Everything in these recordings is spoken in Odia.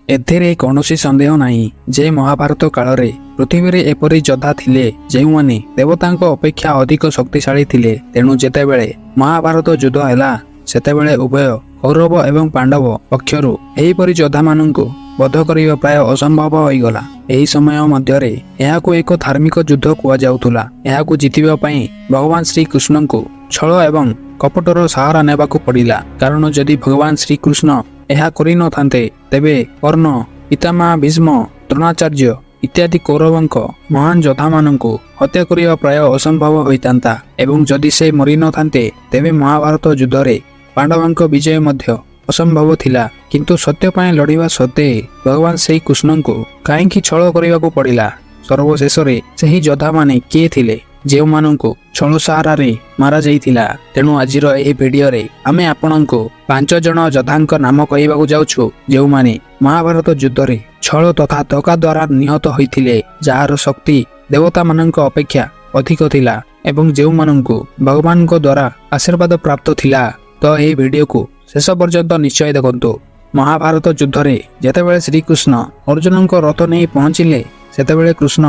ଏଥିରେ କୌଣସି ସନ୍ଦେହ ନାହିଁ ଯେ ମହାଭାରତ କାଳରେ ପୃଥିବୀରେ ଏପରି ଯୋଦ୍ଧା ଥିଲେ ଯେଉଁମାନେ ଦେବତାଙ୍କ ଅପେକ୍ଷା ଅଧିକ ଶକ୍ତିଶାଳୀ ଥିଲେ। ତେଣୁ ଯେତେବେଳେ ମହାଭାରତ ଯୁଦ୍ଧ ହେଲା ସେତେବେଳେ ଉଭୟ କୌରବ ଏବଂ ପାଣ୍ଡବ ପକ୍ଷରୁ ଏହିପରି ଯୋଦ୍ଧାମାନଙ୍କୁ ବଧ କରିବା ପ୍ରାୟ ଅସମ୍ଭବ ହୋଇଗଲା। ଏହି ସମୟ ମଧ୍ୟରେ ଏହାକୁ ଏକ ଧାର୍ମିକ ଯୁଦ୍ଧ କୁହାଯାଉଥିଲା। ଏହାକୁ ଜିତିବା ପାଇଁ ଭଗବାନ ଶ୍ରୀକୃଷ୍ଣଙ୍କୁ ଛଳ ଏବଂ କପଟର ସାହାରା ନେବାକୁ ପଡ଼ିଲା। କାରଣ ଯଦି ଭଗବାନ ଶ୍ରୀକୃଷ୍ଣ ଏହା କରିନଥାନ୍ତେ ତେବେ କର୍ଣ୍ଣ, ପିତାମହ ଭୀଷ୍ମ, ଦ୍ରୋଣାଚାର୍ଯ୍ୟ ଇତ୍ୟାଦି କୌରବଙ୍କ ମହାନ ଯୋଦ୍ଧାମାନଙ୍କୁ ହତ୍ୟା କରିବା ପ୍ରାୟ ଅସମ୍ଭବ ହୋଇଥାନ୍ତା। ଏବଂ ଯଦି ସେ ମରିନଥାନ୍ତେ ତେବେ ମହାଭାରତ ଯୁଦ୍ଧରେ ପାଣ୍ଡବଙ୍କ ବିଜୟ ମଧ୍ୟ ଅସମ୍ଭବ ଥିଲା। କିନ୍ତୁ ସତ୍ୟ ପାଇଁ ଲଢ଼ିବା ସତ୍ତ୍ୱେ ଭଗବାନ ଶ୍ରୀକୃଷ୍ଣଙ୍କୁ କାହିଁକି ଛଳ କରିବାକୁ ପଡ଼ିଲା? ସର୍ବଶେଷରେ ସେହି ଯୋଦ୍ଧାମାନେ କିଏ ଥିଲେ ଯେଉଁମାନଙ୍କୁ ଛଳ ସାହାରାରେ ମାରାଯାଇଥିଲା? ତେଣୁ ଆଜିର ଏହି ଭିଡିଓରେ ଆମେ ଆପଣଙ୍କୁ 5 ଜଣ ଯୋଦ୍ଧାଙ୍କ ନାମ କହିବାକୁ ଯାଉଛୁ ଯେଉଁମାନେ ମହାଭାରତ ଯୁଦ୍ଧରେ ଛଳ ତଥା ଧୋକା ଦ୍ୱାରା ନିହତ ହୋଇଥିଲେ, ଯାହାର ଶକ୍ତି ଦେବତାମାନଙ୍କ ଅପେକ୍ଷା ଅଧିକ ଥିଲା ଏବଂ ଯେଉଁମାନଙ୍କୁ ଭଗବାନଙ୍କ ଦ୍ୱାରା ଆଶୀର୍ବାଦ ପ୍ରାପ୍ତ ଥିଲା। ତ ଏହି ଭିଡିଓକୁ ଶେଷ ପର୍ଯ୍ୟନ୍ତ ନିଶ୍ଚୟ ଦେଖନ୍ତୁ। ମହାଭାରତ ଯୁଦ୍ଧରେ ଯେତେବେଳେ ଶ୍ରୀକୃଷ୍ଣ ଅର୍ଜୁନଙ୍କ ରଥ ନେଇ ପହଞ୍ଚିଲେ ସେତେବେଳେ କୃଷ୍ଣ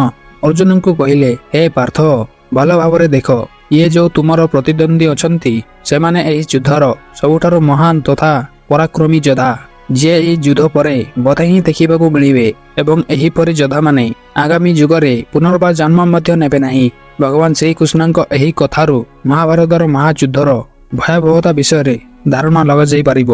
ଅର୍ଜୁନଙ୍କୁ କହିଲେ, ହେ ପାର୍ଥ, ଭଲ ଭାବରେ ଦେଖ, ଇଏ ଯେଉଁ ତୁମର ପ୍ରତିଦ୍ୱନ୍ଦ୍ୱୀ ଅଛନ୍ତି ସେମାନେ ଏହି ଯୁଦ୍ଧର ସବୁଠାରୁ ମହାନ ତଥା ପରାକ୍ରମୀ ଯୋଦ୍ଧା, ଯିଏ ଏହି ଯୁଦ୍ଧ ପରେ ବୋଧେ ହିଁ ଦେଖିବାକୁ ମିଳିବେ ଏବଂ ଏହିପରି ଯୋଦ୍ଧାମାନେ ଆଗାମୀ ଯୁଗରେ ପୁନର୍ବାର ଜନ୍ମ ମଧ୍ୟ ନେବେ ନାହିଁ। ଭଗବାନ ଶ୍ରୀକୃଷ୍ଣଙ୍କ ଏହି କଥାରୁ ମହାଭାରତର ମହାଯୁଦ୍ଧର ଭୟାବହତା ବିଷୟରେ ଧାରଣା ଲଗାଯାଇପାରିବ।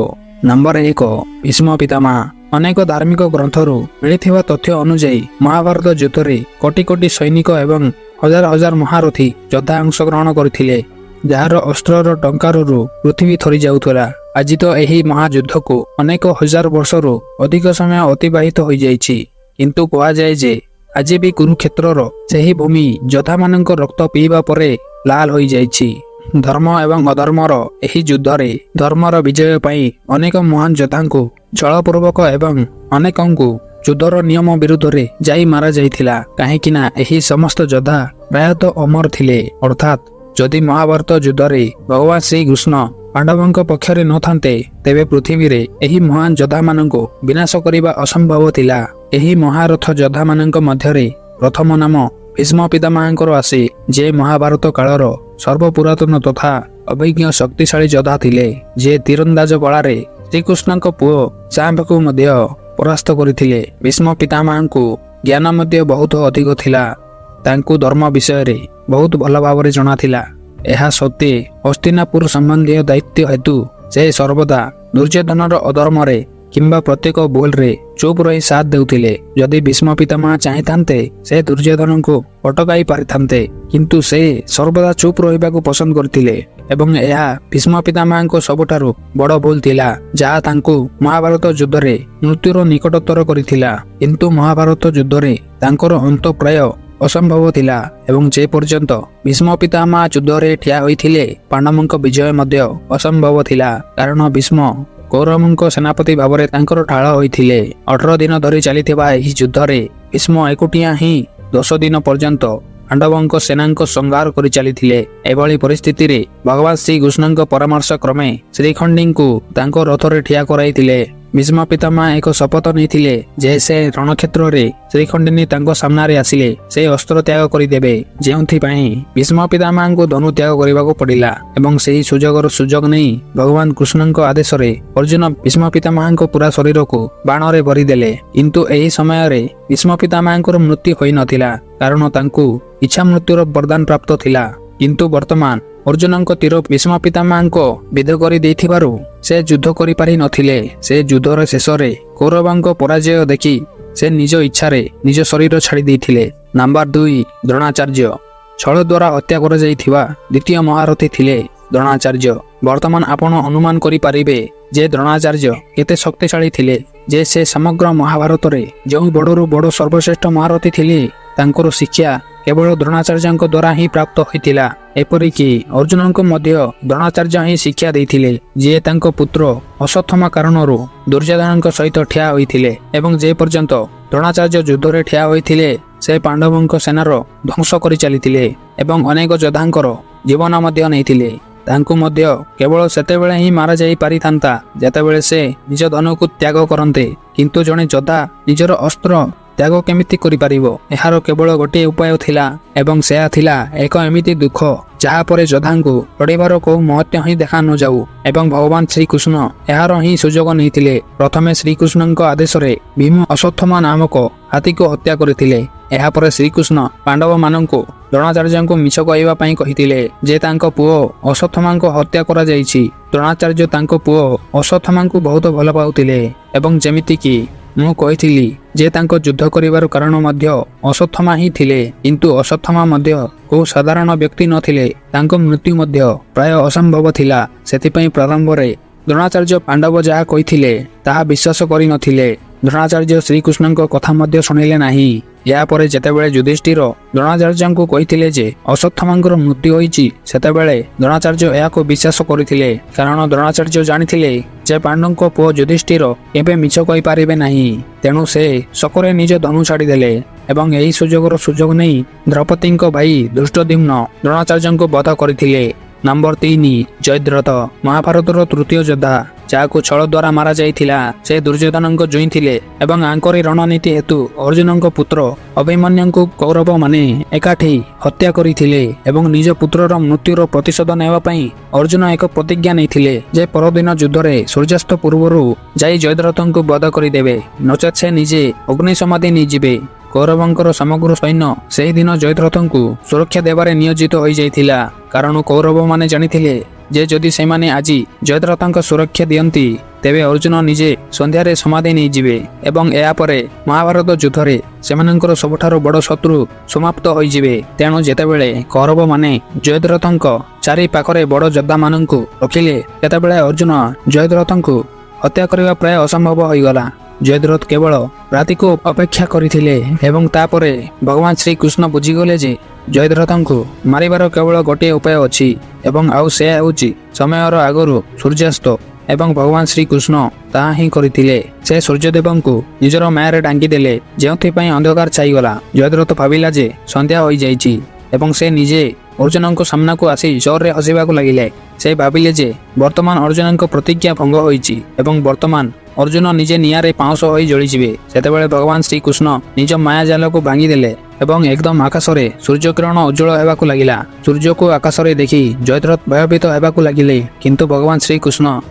ନମ୍ବର 1, ଭୀଷ୍ମ ପିତାମହ। ଅନେକ ଧାର୍ମିକ ଗ୍ରନ୍ଥରୁ ମିଳିଥିବା ତଥ୍ୟ ଅନୁଯାୟୀ ମହାଭାରତ ଯୁଦ୍ଧରେ କୋଟି କୋଟି ସୈନିକ ଏବଂ ହଜାର ହଜାର ମହାରଥୀ ଯୋଦ୍ଧା ଅଂଶଗ୍ରହଣ କରିଥିଲେ, ଯାହାର ଅସ୍ତ୍ରର ଟଙ୍କାରରୁ ପୃଥିବୀ ଥରି ଯାଉଥିଲା। ଆଜି ତ ଏହି ମହାଯୁଦ୍ଧକୁ ଅନେକ ହଜାର ବର୍ଷରୁ ଅଧିକ ସମୟ ଅତିବାହିତ ହୋଇଯାଇଛି, କିନ୍ତୁ କୁହାଯାଏ ଯେ ଆଜି ବି କୁରୁକ୍ଷେତ୍ରର ସେହି ଭୂମି ଯୋଦ୍ଧାମାନଙ୍କ ରକ୍ତ ପିଇବା ପରେ ଲାଲ ହୋଇଯାଇଛି। ଧର୍ମ ଏବଂ ଅଧର୍ମର ଏହି ଯୁଦ୍ଧରେ ଧର୍ମର ବିଜୟ ପାଇଁ ଅନେକ ମହାନ ଯୋଦ୍ଧାଙ୍କୁ ଛଳପୂର୍ବକ ଏବଂ ଅନେକଙ୍କୁ ଯୁଦ୍ଧର ନିୟମ ବିରୁଦ୍ଧରେ ଯାଇ ମାରାଯାଇଥିଲା। କାହିଁକି ନା ଏହି ସମସ୍ତ ଯୋଦ୍ଧା ପ୍ରାୟତଃ ଅମର ଥିଲେ। ଅର୍ଥାତ୍ ଯଦି ମହାଭାରତ ଯୁଦ୍ଧରେ ଭଗବାନ ଶ୍ରୀକୃଷ୍ଣ ପାଣ୍ଡବଙ୍କ ପକ୍ଷରେ ନଥାନ୍ତେ ତେବେ ପୃଥିବୀରେ ଏହି ମହାନ ଯୋଦ୍ଧାମାନଙ୍କୁ ବିନାଶ କରିବା ଅସମ୍ଭବ ଥିଲା। ଏହି ମହାରଥ ଯୋଦ୍ଧାମାନଙ୍କ ମଧ୍ୟରେ ପ୍ରଥମ ନାମ ଭୀଷ୍ମ ପିତାମହଙ୍କର ଆସେ, ଯେ ମହାଭାରତ କାଳର ସର୍ବପୁରାତନ ତଥା ଅଭିଜ୍ଞ ଶକ୍ତିଶାଳୀ ଯୋଦ୍ଧା ଥିଲେ, ଯିଏ ତୀରନ୍ଦାଜ କଳାରେ ଶ୍ରୀକୃଷ୍ଣଙ୍କ ପୁଅ ଶାମ୍ବକୁ ମଧ୍ୟ ପରାସ୍ତ କରିଥିଲେ। ଭୀଷ୍ମ ପିତାମହଙ୍କୁ ଜ୍ଞାନ ମଧ୍ୟ ବହୁତ ଅଧିକ ଥିଲା। ତାଙ୍କୁ ଧର୍ମ ବିଷୟରେ ବହୁତ ଭଲ ଭାବରେ ଜଣାଥିଲା। ଏହା ସତ୍ତ୍ୱେ ହସ୍ତିନାପୁର ସମ୍ବନ୍ଧୀୟ ଦାୟିତ୍ୱ ହେତୁ ସେ ସର୍ବଦା ଦୁର୍ଯ୍ୟୋଧନର ଅଧର୍ମରେ କିମ୍ବା ପ୍ରତ୍ୟେକ ଭୁଲରେ ଚୁପ୍ ରହି ସାଥ ଦେଉଥିଲେ। ଯଦି ଭୀଷ୍ମ ପିତାମହ ଚାହିଁଥାନ୍ତେ ସେ ଦୁର୍ଯ୍ୟୋଧନଙ୍କୁ ଅଟକାଇ ପାରିଥାନ୍ତେ, କିନ୍ତୁ ସେ ସର୍ବଦା ଚୁପ୍ ରହିବାକୁ ପସନ୍ଦ କରିଥିଲେ ଏବଂ ଏହା ଭୀଷ୍ମ ପିତାମହଙ୍କ ସବୁଠାରୁ ବଡ଼ ଭୁଲ ଥିଲା, ଯାହା ତାଙ୍କୁ ମହାଭାରତ ଯୁଦ୍ଧରେ ମୃତ୍ୟୁର ନିକଟତର କରିଥିଲା। କିନ୍ତୁ ମହାଭାରତ ଯୁଦ୍ଧରେ ତାଙ୍କର ଅନ୍ତ ପ୍ରାୟ ଅସମ୍ଭବ ଥିଲା ଏବଂ ଯେ ପର୍ଯ୍ୟନ୍ତ ଭୀଷ୍ମ ପିତାମହ ଯୁଦ୍ଧରେ ଠିଆ ହୋଇଥିଲେ ପାଣ୍ଡବଙ୍କ ବିଜୟ ମଧ୍ୟ ଅସମ୍ଭବ ଥିଲା। କାରଣ ଭୀଷ୍ମ କୌରବଙ୍କ ସେନାପତି ଭାବରେ ତାଙ୍କର ଢାଳ ହୋଇଥିଲେ। 18 ଦିନ ଧରି ଚାଲିଥିବା ଏହି ଯୁଦ୍ଧରେ ଭୀଷ୍ମ ଏକୁଟିଆ ହିଁ 10 ଦିନ ପର୍ଯ୍ୟନ୍ତ ପାଣ୍ଡବଙ୍କ ସେନାଙ୍କ ସଂହାର କରି ଚାଲିଥିଲେ। ଏଭଳି ପରିସ୍ଥିତିରେ ଭଗବାନ ଶ୍ରୀକୃଷ୍ଣଙ୍କ ପରାମର୍ଶ କ୍ରମେ ଶ୍ରୀଖଣ୍ଡୀଙ୍କୁ ତାଙ୍କ ରଥରେ ଠିଆ କରାଇଥିଲେ। ଭୀଷ୍ମ ପିତାମହ ଏକ ଶପଥ ନେଇଥିଲେ ଯେ ସେ ରଣକ୍ଷେତ୍ରରେ ଶ୍ରୀଖଣ୍ଡିନୀ ତାଙ୍କ ସାମ୍ନାରେ ଆସିଲେ ସେ ଅସ୍ତ୍ର ତ୍ୟାଗ କରିଦେବେ, ଯେଉଁଥିପାଇଁ ଭୀଷ୍ମ ପିତାମହଙ୍କୁ ଧନୁ ତ୍ୟାଗ କରିବାକୁ ପଡ଼ିଲା ଏବଂ ସେହି ସୁଯୋଗର ସୁଯୋଗ ନେଇ ଭଗବାନ କୃଷ୍ଣଙ୍କ ଆଦେଶରେ ଅର୍ଜୁନ ଭୀଷ୍ମ ପିତାମହଙ୍କ ପୁରା ଶରୀରକୁ ବାଣରେ ଭରିଦେଲେ। କିନ୍ତୁ ଏହି ସମୟରେ ଭୀଷ୍ମ ପିତାମହଙ୍କର ମୃତ୍ୟୁ ହୋଇନଥିଲା, କାରଣ ତାଙ୍କୁ ଇଚ୍ଛା ମୃତ୍ୟୁର ବରଦାନ ପ୍ରାପ୍ତ ଥିଲା। କିନ୍ତୁ ବର୍ତ୍ତମାନ ଅର୍ଜୁନଙ୍କ ତୀର ଭୀଷ୍ମ ପିତାମହଙ୍କ ବିଧ କରି ଦେଇଥିବାରୁ ସେ ଯୁଦ୍ଧ କରିପାରି ନଥିଲେ। ସେ ଯୁଦ୍ଧର ଶେଷରେ କୌରବଙ୍କ ପରାଜୟ ଦେଖି ସେ ନିଜ ଇଚ୍ଛାରେ ନିଜ ଶରୀର ଛାଡ଼ି ଦେଇଥିଲେ। ନମ୍ବର 2, ଦ୍ରୋଣାଚାର୍ଯ୍ୟ। ଛଳ ଦ୍ୱାରା ହତ୍ୟା କରାଯାଇଥିବା ଦ୍ୱିତୀୟ ମହାରଥୀ ଥିଲେ ଦ୍ରୋଣାଚାର୍ଯ୍ୟ। ବର୍ତ୍ତମାନ ଆପଣ ଅନୁମାନ କରିପାରିବେ ଯେ ଦ୍ରୋଣାଚାର୍ଯ୍ୟ କେତେ ଶକ୍ତିଶାଳୀ ଥିଲେ, ଯେ ସେ ସମଗ୍ର ମହାଭାରତରେ ଯେଉଁ ବଡ଼ରୁ ବଡ଼ ସର୍ବଶ୍ରେଷ୍ଠ ମହାରଥୀ ଥିଲେ ତାଙ୍କର ଶିକ୍ଷା କେବଳ ଦ୍ରୋଣାଚାର୍ଯ୍ୟଙ୍କ ଦ୍ୱାରା ହିଁ ପ୍ରାପ୍ତ ହୋଇଥିଲା। ଏପରିକି ଅର୍ଜୁନଙ୍କୁ ମଧ୍ୟ ଦ୍ରୋଣାଚାର୍ଯ୍ୟ ହିଁ ଶିକ୍ଷା ଦେଇଥିଲେ, ଯିଏ ତାଙ୍କ ପୁତ୍ର ଅଶ୍ୱତ୍ଥାମା କାରଣରୁ ଦୁର୍ଯ୍ୟୋଧନଙ୍କ ସହିତ ଠିଆ ହୋଇଥିଲେ ଏବଂ ଯେ ପର୍ଯ୍ୟନ୍ତ ଦ୍ରୋଣାଚାର୍ଯ୍ୟ ଯୁଦ୍ଧରେ ଠିଆ ହୋଇଥିଲେ ସେ ପାଣ୍ଡବଙ୍କ ସେନାର ଧ୍ୱଂସ କରି ଚାଲିଥିଲେ ଏବଂ ଅନେକ ଯୋଦ୍ଧାଙ୍କର ଜୀବନ ମଧ୍ୟ ନେଇଥିଲେ। ତାଙ୍କୁ ମଧ୍ୟ କେବଳ ସେତେବେଳେ ହିଁ ମାରାଯାଇ ପାରିଥାନ୍ତା ଯେତେବେଳେ ସେ ନିଜ ଧନକୁ ତ୍ୟାଗ କରନ୍ତେ। କିନ୍ତୁ ଜଣେ ଯୋଦ୍ଧା ନିଜର ଅସ୍ତ୍ର ତ୍ୟାଗ କେମିତି କରିପାରିବ? ଏହାର କେବଳ ଗୋଟିଏ ଉପାୟ ଥିଲା ଏବଂ ସେହା ଥିଲା ଏକ ଏମିତି ଦୁଃଖ ଯାହା ପରେ ଯୋଦ୍ଧାଙ୍କୁ ଲଢ଼ିବାର କୋଉ ମହତ୍ତ୍ୱ ହିଁ ଦେଖା ନଯାଉ। ଏବଂ ଭଗବାନ ଶ୍ରୀକୃଷ୍ଣ ଏହାର ହିଁ ସୁଯୋଗ ନେଇଥିଲେ। ପ୍ରଥମେ ଶ୍ରୀକୃଷ୍ଣଙ୍କ ଆଦେଶରେ ଭୀମ ଅଶ୍ୱତ୍ଥାମା ନାମକ ହାତୀକୁ ହତ୍ୟା କରିଥିଲେ। ଏହାପରେ ଶ୍ରୀକୃଷ୍ଣ ପାଣ୍ଡବମାନଙ୍କୁ ଦ୍ରୋଣାଚାର୍ଯ୍ୟଙ୍କୁ ମିଛ କହିବା ପାଇଁ କହିଥିଲେ ଯେ ତାଙ୍କ ପୁଅ ଅଶ୍ୱତ୍ଥାମାଙ୍କୁ ହତ୍ୟା କରାଯାଇଛି। ଦ୍ରୋଣାଚାର୍ଯ୍ୟ ତାଙ୍କ ପୁଅ ଅଶ୍ୱତ୍ଥାମାଙ୍କୁ ବହୁତ ଭଲ ପାଉଥିଲେ ଏବଂ ଯେମିତିକି ମୁଁ କହିଥିଲି ଯେ ତାଙ୍କ ଯୁଦ୍ଧ କରିବାର କାରଣ ମଧ୍ୟ ଅଶ୍ୱତ୍ଥାମା ହିଁ ଥିଲେ। କିନ୍ତୁ ଅଶ୍ୱତ୍ଥାମା ମଧ୍ୟ କୋଉ ସାଧାରଣ ବ୍ୟକ୍ତି ନଥିଲେ। ତାଙ୍କ ମୃତ୍ୟୁ ମଧ୍ୟ ପ୍ରାୟ ଅସମ୍ଭବ ଥିଲା। ସେଥିପାଇଁ ପ୍ରାରମ୍ଭରେ ଦ୍ରୋଣାଚାର୍ଯ୍ୟ ପାଣ୍ଡବ ଯାହା କହିଥିଲେ ତାହା ବିଶ୍ୱାସ କରିନଥିଲେ। ଦ୍ରୋଣାଚାର୍ଯ୍ୟ ଶ୍ରୀକୃଷ୍ଣଙ୍କ କଥା ମଧ୍ୟ ଶୁଣିଲେ ନାହିଁ। ଏହାପରେ ଯେତେବେଳେ ଯୁଧିଷ୍ଠିର ଦ୍ରୋଣାଚାର୍ଯ୍ୟଙ୍କୁ କହିଥିଲେ ଯେ ଅଶ୍ୱତ୍ଥାମାଙ୍କର ମୃତ୍ୟୁ ହୋଇଛି, ସେତେବେଳେ ଦ୍ରୋଣାଚାର୍ଯ୍ୟ ଏହାକୁ ବିଶ୍ୱାସ କରିଥିଲେ। କାରଣ ଦ୍ରୋଣାଚାର୍ଯ୍ୟ ଜାଣିଥିଲେ ଯେ ପାଣ୍ଡବଙ୍କ ପୁଅ ଯୁଧିଷ୍ଠିର କେବେ ମିଛ କହିପାରିବେ ନାହିଁ। ତେଣୁ ସେ ଶୋକରେ ନିଜ ଧନୁ ଛାଡ଼ିଦେଲେ ଏବଂ ଏହି ସୁଯୋଗର ସୁଯୋଗ ନେଇ ଦ୍ରୌପଦୀଙ୍କ ଭାଇ ଧୃଷ୍ଟଦ୍ୟୁମ୍ନ ଦ୍ରୋଣାଚାର୍ଯ୍ୟଙ୍କୁ ବଧ କରିଥିଲେ। ନମ୍ବର 3 ଜୟଦ୍ରଥ, ମହାଭାରତର ତୃତୀୟ ଯୋଦ୍ଧା ଯାହାକୁ ଛଳ ଦ୍ୱାରା ମାରାଯାଇଥିଲା। ସେ ଦୁର୍ଯ୍ୟୋଧନଙ୍କ ଜୁଇଁ ଥିଲେ ଏବଂ ଆଙ୍କରି ରଣନୀତି ହେତୁ ଅର୍ଜୁନଙ୍କ ପୁତ୍ର ଅଭିମନ୍ୟୁଙ୍କୁ କୌରବମାନେ ଏକାଠି ହତ୍ୟା କରିଥିଲେ ଏବଂ ନିଜ ପୁତ୍ରର ମୃତ୍ୟୁର ପ୍ରତିଶୋଧ ନେବା ପାଇଁ ଅର୍ଜୁନ ଏକ ପ୍ରତିଜ୍ଞା ନେଇଥିଲେ ଯେ ପରଦିନ ଯୁଦ୍ଧରେ ସୂର୍ଯ୍ୟାସ୍ତ ପୂର୍ବରୁ ଯାଇ ଜୟଦ୍ରଥଙ୍କୁ ବଧ କରିଦେବେ, ନଚେତ୍ ସେ ନିଜେ ଅଗ୍ନି ସମାଧି ନେଇଯିବେ। କୌରବଙ୍କର ସମଗ୍ର ସୈନ୍ୟ ସେହିଦିନ ଜୟଦ୍ରଥଙ୍କୁ ସୁରକ୍ଷା ଦେବାରେ ନିୟୋଜିତ ହୋଇଯାଇଥିଲା। କାରଣ କୌରବମାନେ ଜାଣିଥିଲେ ଯେ ଯଦି ସେମାନେ ଆଜି ଜୟଦ୍ରଥଙ୍କ ସୁରକ୍ଷା ଦିଅନ୍ତି ତେବେ ଅର୍ଜୁନ ନିଜେ ସନ୍ଧ୍ୟାରେ ସମାଧି ନେଇଯିବେ ଏବଂ ଏହାପରେ ମହାଭାରତ ଯୁଦ୍ଧରେ ସେମାନଙ୍କର ସବୁଠାରୁ ବଡ଼ ଶତ୍ରୁ ସମାପ୍ତ ହୋଇଯିବେ। ତେଣୁ ଯେତେବେଳେ କୌରବମାନେ ଜୟଦ୍ରଥଙ୍କ ଚାରି ପାଖରେ ବଡ଼ ଯୋଦ୍ଧାମାନଙ୍କୁ ରଖିଲେ, ସେତେବେଳେ ଅର୍ଜୁନ ଜୟଦ୍ରଥଙ୍କୁ ହତ୍ୟା କରିବା ପ୍ରାୟ ଅସମ୍ଭବ ହୋଇଗଲା। ଜୟଦ୍ରଥ କେବଳ ରାତିକୁ ଅପେକ୍ଷା କରିଥିଲେ ଏବଂ ତାପରେ ଭଗବାନ ଶ୍ରୀକୃଷ୍ଣ ବୁଝିଗଲେ ଯେ ଜୟଦ୍ରଥଙ୍କୁ ମାରିବାର କେବଳ ଗୋଟିଏ ଉପାୟ ଅଛି ଏବଂ ଆଉ ସେ ହେଉଛି ସମୟର ଆଗରୁ ସୂର୍ଯ୍ୟାସ୍ତ। ଏବଂ ଭଗବାନ ଶ୍ରୀକୃଷ୍ଣ ତାହା ହିଁ କରିଥିଲେ। ସେ ସୂର୍ଯ୍ୟଦେବଙ୍କୁ ନିଜର ମାୟାରେ ଡାଙ୍ଗିଦେଲେ, ଯେଉଁଥିପାଇଁ ଅନ୍ଧକାର ଛାଇଗଲା। ଜୟଦ୍ରଥ ଭାବିଲା ଯେ ସନ୍ଧ୍ୟା ହୋଇଯାଇଛି ଏବଂ ସେ ନିଜେ ଅର୍ଜୁନଙ୍କ ସାମ୍ନାକୁ ଆସି ଜୋରରେ ହସିବାକୁ ଲାଗିଲେ। ସେ ଭାବିଲେ ଯେ ବର୍ତ୍ତମାନ ଅର୍ଜୁନଙ୍କ ପ୍ରତିଜ୍ଞା ଭଙ୍ଗ ହୋଇଛି ଏବଂ ବର୍ତ୍ତମାନ ଅର୍ଜୁନ ନିଜେ ନିଆଁରେ ପାଉଁଶ ହୋଇ ଜଳିଯିବେ। ସେତେବେଳେ ଭଗବାନ ଶ୍ରୀକୃଷ୍ଣ ନିଜ ମାୟା ଜାଲକୁ ଭାଙ୍ଗିଦେଲେ ଏବଂ ଏକଦମ ଆକାଶରେ ସୂର୍ଯ୍ୟକିରଣ ଉଜ୍ଜ୍ୱଳ ହେବାକୁ ଲାଗିଲା। ସୂର୍ଯ୍ୟକୁ ଆକାଶରେ ଦେଖି ଜୟଦ୍ରଥ ଭୟଭୀତ ହେବାକୁ ଲାଗିଲେ। କିନ୍ତୁ ଭଗବାନ ଶ୍ରୀକୃଷ୍ଣ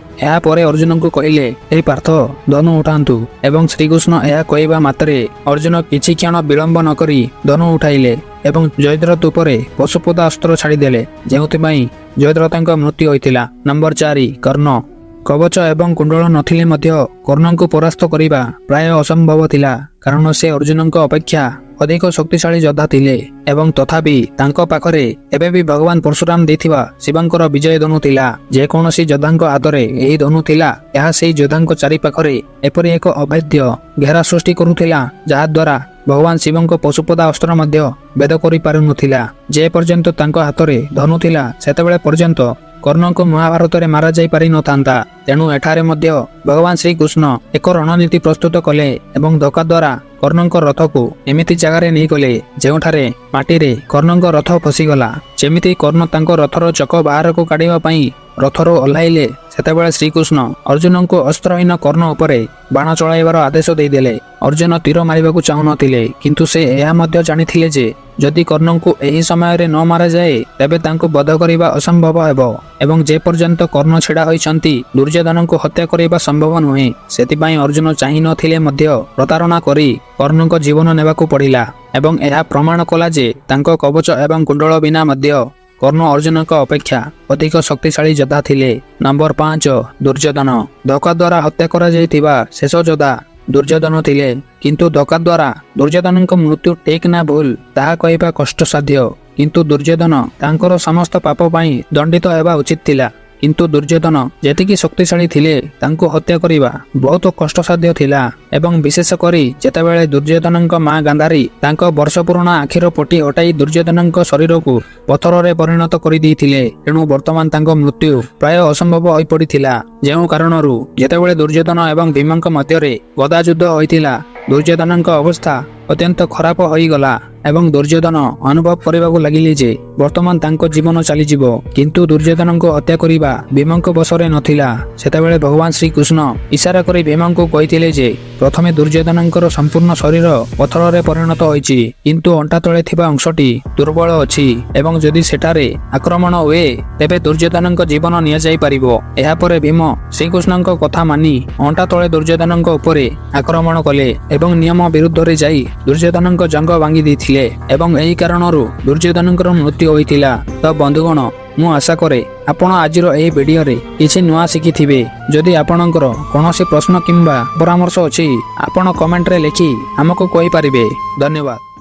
ଏହାପରେ ଅର୍ଜୁନଙ୍କୁ କହିଲେ, ଏହି ପାର୍ଥ ଧନୁ ଉଠାନ୍ତୁ। ଏବଂ ଶ୍ରୀକୃଷ୍ଣ ଏହା କହିବା ମାତ୍ରେ ଅର୍ଜୁନ କିଛି କ୍ଷଣ ବିଳମ୍ବ ନକରି ଧନୁ ଉଠାଇଲେ ଏବଂ ଜୟଦ୍ରଥ ଉପରେ ପଶୁପତା ଅସ୍ତ୍ର ଛାଡ଼ିଦେଲେ, ଯେଉଁଥିପାଇଁ ଜୟଦ୍ରଥଙ୍କ ମୃତ୍ୟୁ ହୋଇଥିଲା। ନମ୍ବର 4 କର୍ଣ୍ଣ, କବଚ ଏବଂ କୁଣ୍ଡଳ ନଥିଲେ ମଧ୍ୟ କର୍ଣ୍ଣଙ୍କୁ ପରାସ୍ତ କରିବା ପ୍ରାୟ ଅସମ୍ଭବ ଥିଲା। କାରଣ ସେ ଅର୍ଜୁନଙ୍କ ଅପେକ୍ଷା ଅଧିକ ଶକ୍ତିଶାଳୀ ଯୋଦ୍ଧା ଥିଲେ ଏବଂ ତଥାପି ତାଙ୍କ ପାଖରେ ଏବେ ବି ଭଗବାନ ପରଶୁରାମ ଦେଇଥିବା ଶିବଙ୍କର ବିଜୟ ଧନୁ ଥିଲା। ଯେକୌଣସି ଯୋଦ୍ଧାଙ୍କ ହାତରେ ଏହି ଧନୁ ଥିଲା, ଏହା ସେହି ଯୋଦ୍ଧାଙ୍କ ଚାରି ପାଖରେ ଏପରି ଏକ ଅଭେଦ୍ୟ ଘେରା ସୃଷ୍ଟି କରୁଥିଲା ଯାହାଦ୍ୱାରା ଭଗବାନ ଶିବଙ୍କ ପଶୁପତା ଅସ୍ତ୍ର ମଧ୍ୟ ଭେଦ କରିପାରୁନଥିଲା। ଯେ ପର୍ଯ୍ୟନ୍ତ ତାଙ୍କ ହାତରେ ଧନୁ ଥିଲା, ସେତେବେଳେ ପର୍ଯ୍ୟନ୍ତ କର୍ଣ୍ଣଙ୍କୁ ମହାଭାରତରେ ମାରାଯାଇ ପାରିନଥାନ୍ତା। ତେଣୁ ଏଠାରେ ମଧ୍ୟ ଭଗବାନ ଶ୍ରୀକୃଷ୍ଣ ଏକ ରଣନୀତି ପ୍ରସ୍ତୁତ କଲେ ଏବଂ ଧୋକା ଦ୍ୱାରା କର୍ଣ୍ଣଙ୍କ ରଥକୁ ଏମିତି ଜାଗାରେ ନେଇଗଲେ ଯେଉଁଠାରେ ମାଟିରେ କର୍ଣ୍ଣଙ୍କ ରଥ ଫସିଗଲା। ଯେମିତି କର୍ଣ୍ଣ ତାଙ୍କ ରଥର ଚକ ବାହାରକୁ କାଢ଼ିବା ପାଇଁ ରଥରୁ ଓହ୍ଲାଇଲେ, ସେତେବେଳେ ଶ୍ରୀକୃଷ୍ଣ ଅର୍ଜୁନଙ୍କୁ ଅସ୍ତ୍ରହୀନ କର୍ଣ୍ଣ ଉପରେ ବାଣ ଚଳାଇବାର ଆଦେଶ ଦେଇଦେଲେ। ଅର୍ଜୁନ ତୀର ମାରିବାକୁ ଚାହୁଁନଥିଲେ, କିନ୍ତୁ ସେ ଏହା ମଧ୍ୟ ଜାଣିଥିଲେ ଯେ ଯଦି କର୍ଣ୍ଣଙ୍କୁ ଏହି ସମୟରେ ନ ମାରାଯାଏ ତେବେ ତାଙ୍କୁ ବଧ କରିବା ଅସମ୍ଭବ ହେବ ଏବଂ ଯେପର୍ଯ୍ୟନ୍ତ କର୍ଣ୍ଣ ଛିଡ଼ା ହୋଇଛନ୍ତି ଦୁର୍ଯ୍ୟୋଧନଙ୍କୁ ହତ୍ୟା କରିବା ସମ୍ଭବ ନୁହେଁ। ସେଥିପାଇଁ ଅର୍ଜୁନ ଚାହିଁ ନଥିଲେ ମଧ୍ୟ ପ୍ରତାରଣା କରି କର୍ଣ୍ଣଙ୍କ ଜୀବନ ନେବାକୁ ପଡ଼ିଲା ଏବଂ ଏହା ପ୍ରମାଣ କଲା ଯେ ତାଙ୍କ କବଚ ଏବଂ କୁଣ୍ଡଳ ବିନା ମଧ୍ୟ କର୍ଣ୍ଣ ଅର୍ଜୁନଙ୍କ ଅପେକ୍ଷା ଅଧିକ ଶକ୍ତିଶାଳୀ ଯୋଦ୍ଧା ଥିଲେ। ନମ୍ବର 5 ଦୁର୍ଯ୍ୟୋଧନ, ଧୋକା ଦ୍ୱାରା ହତ୍ୟା କରାଯାଇଥିବା ଶେଷ ଯୋଦ୍ଧା ଦୁର୍ଯ୍ୟୋଧନ ଥିଲେ। କିନ୍ତୁ ଧୋକା ଦ୍ୱାରା ଦୁର୍ଯ୍ୟୋଧନଙ୍କ ମୃତ୍ୟୁ ଠିକ୍ ନା ଭୁଲ ତାହା କହିବା କଷ୍ଟସାଧ୍ୟ। କିନ୍ତୁ ଦୁର୍ଯ୍ୟୋଧନ ତାଙ୍କର ସମସ୍ତ ପାପ ପାଇଁ ଦଣ୍ଡିତ ହେବା ଉଚିତ ଥିଲା। କିନ୍ତୁ ଦୁର୍ଯ୍ୟୋଧନ ଯେତିକି ଶକ୍ତିଶାଳୀ ଥିଲେ ତାଙ୍କୁ ହତ୍ୟା କରିବା ବହୁତ କଷ୍ଟସାଧ୍ୟ ଥିଲା ଏବଂ ବିଶେଷ କରି ଯେତେବେଳେ ଦୁର୍ଯ୍ୟୋଧନଙ୍କ ମା ଗାନ୍ଧାରୀ ତାଙ୍କ ବର୍ଷ ପୁରୁଣା ଆଖିର ପଟି ହଟାଇ ଦୁର୍ଯ୍ୟୋଧନଙ୍କ ଶରୀରକୁ ପଥରରେ ପରିଣତ କରିଦେଇଥିଲେ। ତେଣୁ ବର୍ତ୍ତମାନ ତାଙ୍କ ମୃତ୍ୟୁ ପ୍ରାୟ ଅସମ୍ଭବ ହୋଇପଡ଼ିଥିଲା। ଯେଉଁ କାରଣରୁ ଯେତେବେଳେ ଦୁର୍ଯ୍ୟୋଧନ ଏବଂ ଭୀମଙ୍କ ମଧ୍ୟରେ ଗଦା ଯୁଦ୍ଧ ହୋଇଥିଲା, ଦୁର୍ଯ୍ୟୋଧନଙ୍କ ଅବସ୍ଥା ଅତ୍ୟନ୍ତ ଖରାପ ହୋଇଗଲା ଏବଂ ଦୁର୍ଯ୍ୟୋଧନ ଅନୁଭବ କରିବାକୁ ଲାଗିଲେ ଯେ ବର୍ତ୍ତମାନ ତାଙ୍କ ଜୀବନ ଚାଲିଯିବ। କିନ୍ତୁ ଦୁର୍ଯ୍ୟୋଧନଙ୍କୁ ହତ୍ୟା କରିବା ଭୀମଙ୍କ ବଶରେ ନଥିଲା। ସେତେବେଳେ ଭଗବାନ ଶ୍ରୀକୃଷ୍ଣ ଇଶାରା କରି ଭୀମଙ୍କୁ କହିଥିଲେ ଯେ ପ୍ରଥମେ ଦୁର୍ଯ୍ୟୋଧନଙ୍କର ସମ୍ପୂର୍ଣ୍ଣ ଶରୀର ପଥରରେ ପରିଣତ ହୋଇଛି, କିନ୍ତୁ ଅଣ୍ଟା ତଳେ ଥିବା ଅଂଶଟି ଦୁର୍ବଳ ଅଛି ଏବଂ ଯଦି ସେଠାରେ ଆକ୍ରମଣ ହୁଏ ତେବେ ଦୁର୍ଯ୍ୟୋଧନଙ୍କ ଜୀବନ ନିଆଯାଇପାରିବ। ଏହାପରେ ଭୀମ ଶ୍ରୀକୃଷ୍ଣଙ୍କ କଥା ମାନି ଅଣ୍ଟା ତଳେ ଦୁର୍ଯ୍ୟୋଧନଙ୍କ ଉପରେ ଆକ୍ରମଣ କଲେ ଏବଂ ନିୟମ ବିରୁଦ୍ଧରେ ଯାଇ ଦୁର୍ଯ୍ୟୋଧନଙ୍କ ଜଙ୍ଘ ଭାଙ୍ଗି ଦେଇଥିଲେ ଏବଂ ଏହି କାରଣରୁ ଦୁର୍ଯ୍ୟୋଧନଙ୍କର ମୃତ୍ୟୁ ହୋଇଥିଲା। ତ ବନ୍ଧୁଗଣ, ମୁଁ ଆଶା କରେ ଆପଣ ଆଜିର ଏହି ଭିଡିଓରେ କିଛି ନୂଆ ଶିଖିଥିବେ। ଯଦି ଆପଣଙ୍କର କୌଣସି ପ୍ରଶ୍ନ କିମ୍ବା ପରାମର୍ଶ ଅଛି ଆପଣ କମେଣ୍ଟରେ ଲେଖି ଆମକୁ କହିପାରିବେ। ଧନ୍ୟବାଦ।